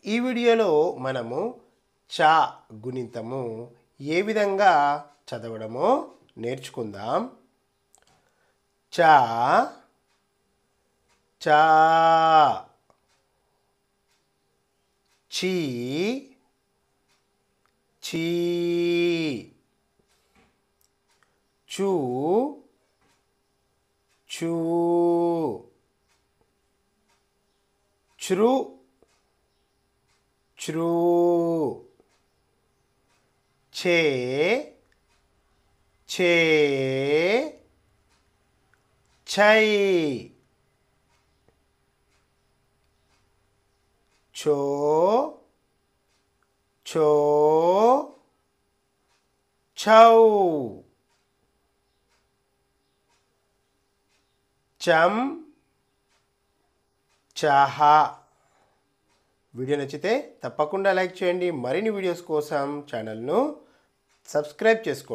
ఈ వీడియోలో మనము చ గుణింతము ఏ విధంగా చదవడమో నేర్చుకుందాం. చ చా చి చీ చూ చూ చ్రు చ్రూ ఛే ఛే ఛై ఛో ఛో ఛౌ చం చాహ. వీడియో నచ్చితే తప్పకుండా లైక్ చేయండి. మరిన్ని వీడియోస్ కోసం ఛానల్ను సబ్స్క్రైబ్ చేసుకోండి.